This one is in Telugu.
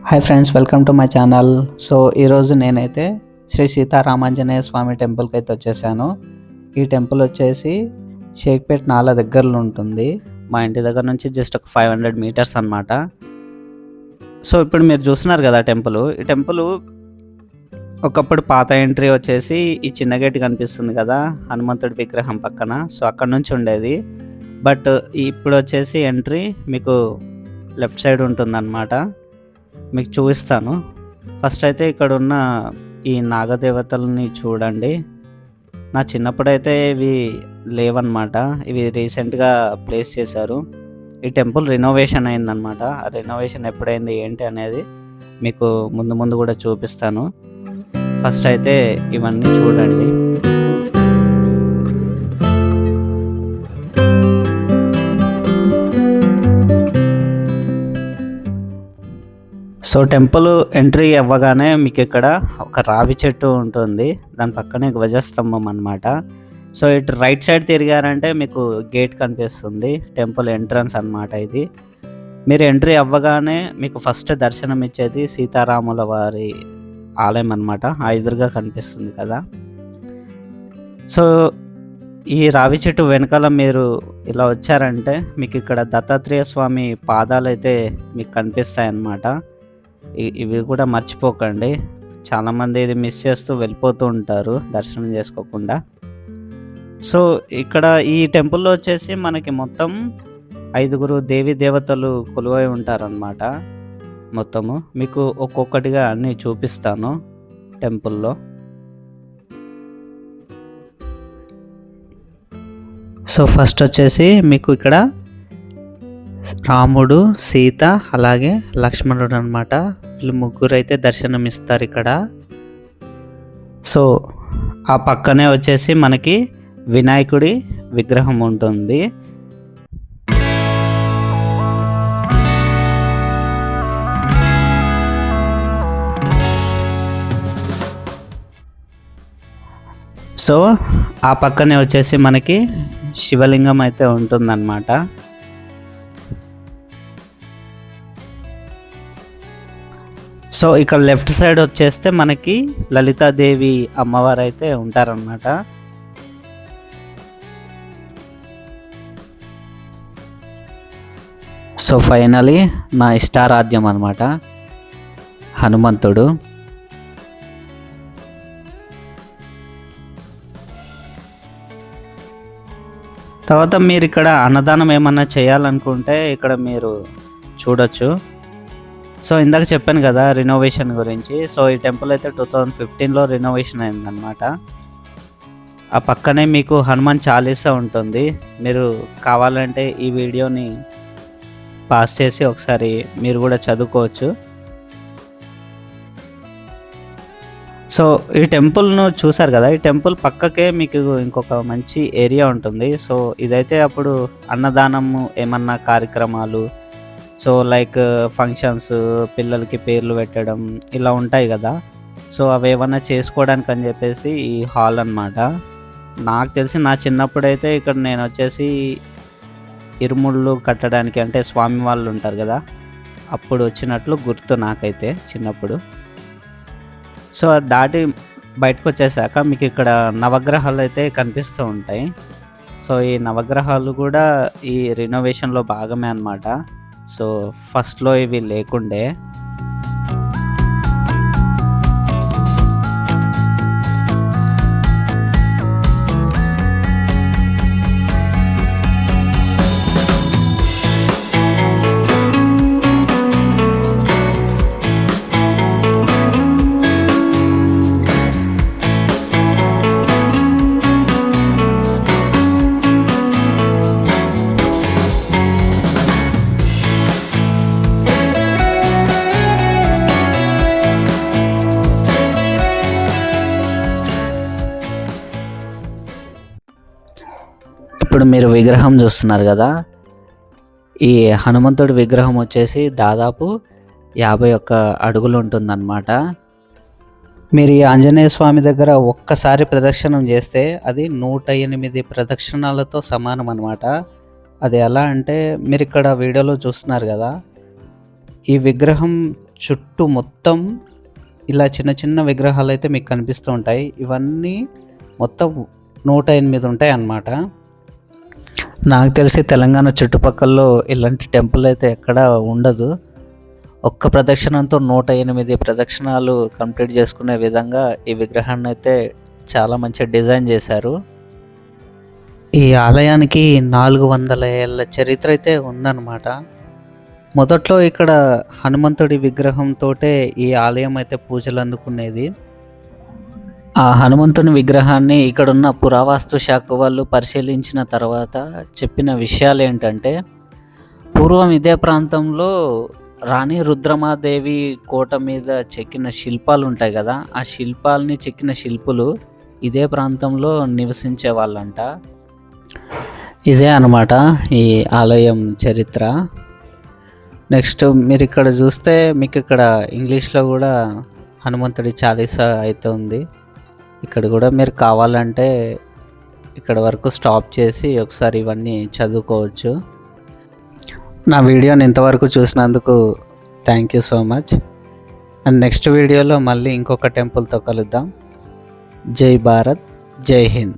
Hi friends, welcome to my channel. So ఈరోజు నేనైతే శ్రీ సీతారామాంజనేయ స్వామి టెంపుల్కి అయితే వచ్చేసాను. ఈ టెంపుల్ వచ్చేసి షేక్పేట్ నాలా దగ్గరలో ఉంటుంది. మా ఇంటి దగ్గర నుంచి జస్ట్ ఒక 500 మీటర్స్ అనమాట. సో ఇప్పుడు మీరు చూస్తున్నారు కదా ఈ టెంపుల్ ఒకప్పుడు పాత ఎంట్రీ వచ్చేసి ఈ చిన్న గేట్ కనిపిస్తుంది కదా, హనుమంతుడి విగ్రహం పక్కన. సో అక్కడ నుంచి ఉండేది. బట్ ఇప్పుడు వచ్చేసి ఎంట్రీ మీకు లెఫ్ట్ సైడ్ ఉంటుందన్నమాట. మీకు చూపిస్తాను. ఫస్ట్ అయితే ఇక్కడ ఉన్న ఈ నాగదేవతలని చూడండి. నా చిన్నప్పుడైతే ఇవి లేవన్నమాట. ఇవి రీసెంట్గా ప్లేస్ చేశారు. ఈ టెంపుల్ రినోవేషన్ అయిందనమాట. ఆ రినోవేషన్ ఎప్పుడైంది ఏంటి అనేది మీకు ముందు ముందు కూడా చూపిస్తాను. ఫస్ట్ అయితే ఇవన్నీ చూడండి. సో టెంపుల్ ఎంట్రీ అవ్వగానే మీకు ఇక్కడ ఒక రావి చెట్టు ఉంటుంది. దాని పక్కనే ధ్వజస్తంభం అనమాట. సో ఇటు రైట్ సైడ్ తిరిగారంటే మీకు గేట్ కనిపిస్తుంది. టెంపుల్ ఎంట్రన్స్ అనమాట ఇది. మీరు ఎంట్రీ అవ్వగానే మీకు ఫస్ట్ దర్శనం ఇచ్చేది సీతారాముల వారి ఆలయం అనమాట. ఆ ఎదురుగా కనిపిస్తుంది కదా. సో ఈ రావి చెట్టు వెనకాల మీరు ఇలా వచ్చారంటే మీకు ఇక్కడ దత్తాత్రేయ స్వామి పాదాలు అయితే మీకు కనిపిస్తాయి అన్నమాట. ఇవి కూడా మర్చిపోకండి. చాలామంది ఇది మిస్ చేస్తూ వెళ్ళిపోతూ ఉంటారు దర్శనం చేసుకోకుండా. సో ఇక్కడ ఈ టెంపుల్లో వచ్చేసి మనకి మొత్తం 5 దేవీ దేవతలు కొలువై ఉంటారనమాట. మొత్తము మీకు ఒక్కొక్కటిగా అన్నీ చూపిస్తాను టెంపుల్లో. సో ఫస్ట్ వచ్చేసి మీకు ఇక్కడ రాముడు, సీత, అలాగే లక్ష్మణుడు అనమాట. వీళ్ళు ముగ్గురు అయితే దర్శనం ఇస్తారు ఇక్కడ. సో ఆ పక్కనే వచ్చేసి మనకి వినాయకుడి విగ్రహం ఉంటుంది. సో ఆ పక్కనే వచ్చేసి మనకి శివలింగం అయితే ఉంటుందన్నమాట. సో ఇక్కడ లెఫ్ట్ సైడ్ వచ్చేస్తే మనకి లలితాదేవి అమ్మవారు అయితే ఉంటారనమాట. సో ఫైనలీ నా ఇష్టారాధ్యం అనమాట హనుమంతుడు. తర్వాత మీరు ఇక్కడ అన్నదానం ఏమన్నా చేయాలనుకుంటే ఇక్కడ మీరు చూడొచ్చు. సో ఇందాక చెప్పాను కదా రినోవేషన్ గురించి. సో ఈ టెంపుల్ అయితే 2015లో రినోవేషన్ అయిందనమాట. ఆ పక్కనే మీకు హనుమాన్ చాలీసా ఉంటుంది. మీరు కావాలంటే ఈ వీడియోని పాస్ చేసి ఒకసారి మీరు కూడా చదువుకోవచ్చు. సో ఈ టెంపుల్ను చూసారు కదా, ఈ టెంపుల్ పక్కకే మీకు ఇంకొక మంచి ఏరియా ఉంటుంది. సో ఇదైతే అప్పుడు అన్నదానము ఏమన్నా కార్యక్రమాలు, సో లైక్ ఫంక్షన్స్, పిల్లలకి పేర్లు పెట్టడం ఇలా ఉంటాయి కదా. సో అవి ఏమన్నా చేసుకోవడానికి అని చెప్పేసి ఈ హాల్ అన్నమాట. నాకు తెలిసి నా చిన్నప్పుడైతే ఇక్కడ నేను వచ్చేసి ఇరుముళ్ళు కట్టడానికి, అంటే స్వామి వాళ్ళు ఉంటారు కదా, అప్పుడు వచ్చినట్లు గుర్తు నాకైతే చిన్నప్పుడు. సో అది దాటి బయటకు వచ్చేసాక మీకు ఇక్కడ నవగ్రహాలు అయితే కనిపిస్తూ ఉంటాయి. సో ఈ నవగ్రహాలు కూడా ఈ రినోవేషన్లో భాగమే అన్నమాట. సో ఫస్ట్లో ఇవి లేకుండే. ఇప్పుడు మీరు విగ్రహం చూస్తున్నారు కదా, ఈ హనుమంతుడి విగ్రహం వచ్చేసి దాదాపు 51 అడుగులు ఉంటుందన్నమాట. మీరు ఈ ఆంజనేయ స్వామి దగ్గర ఒక్కసారి ప్రదక్షిణం చేస్తే అది 108 ప్రదక్షిణాలతో సమానం అన్నమాట. అది ఎలా అంటే మీరు ఇక్కడ వీడియోలో చూస్తున్నారు కదా, ఈ విగ్రహం చుట్టూ మొత్తం ఇలా చిన్న చిన్న విగ్రహాలు అయితే మీకు కనిపిస్తూ ఉంటాయి. ఇవన్నీ మొత్తం 108 ఉంటాయి అన్నమాట. నాకు తెలిసి తెలంగాణ చుట్టుపక్కల్లో ఇలాంటి టెంపుల్ అయితే ఎక్కడ ఉండదు. ఒక్క ప్రదక్షిణంతో 108 ప్రదక్షిణాలు కంప్లీట్ చేసుకునే విధంగా ఈ విగ్రహాన్ని అయితే చాలా మంచిగా డిజైన్ చేశారు. ఈ ఆలయానికి 400 ఏళ్ళ చరిత్ర అయితే ఉందన్నమాట. మొదట్లో ఇక్కడ హనుమంతుడి విగ్రహంతోటే ఈ ఆలయం అయితే పూజలు అందుకునేది. ఆ హనుమంతుని విగ్రహాన్ని ఇక్కడున్న పురావస్తు శాఖ వాళ్ళు పరిశీలించిన తర్వాత చెప్పిన విషయాలు ఏంటంటే, పూర్వం ఇదే ప్రాంతంలో రాణి రుద్రమాదేవి కోట మీద చెక్కిన శిల్పాలు ఉంటాయి కదా, ఆ శిల్పాలని చెక్కిన శిల్పులు ఇదే ప్రాంతంలో నివసించే వాళ్ళంట. ఇదే అన్నమాట ఈ ఆలయం చరిత్ర. నెక్స్ట్ మీరు ఇక్కడ చూస్తే మీకు ఇక్కడ ఇంగ్లీష్లో కూడా హనుమంతుడి చాలీసా అయితే ఉంది. ఇక్కడ కూడా మీరు కావాలంటే ఇక్కడ వరకు స్టాప్ చేసి ఒకసారి ఇవన్నీ చదువుకోవచ్చు. నా వీడియోని ఇంతవరకు చూసినందుకు thank you so much. And next వీడియోలో మళ్ళీ ఇంకొక టెంపుల్తో కలుద్దాం. జై భారత్, జై హింద్.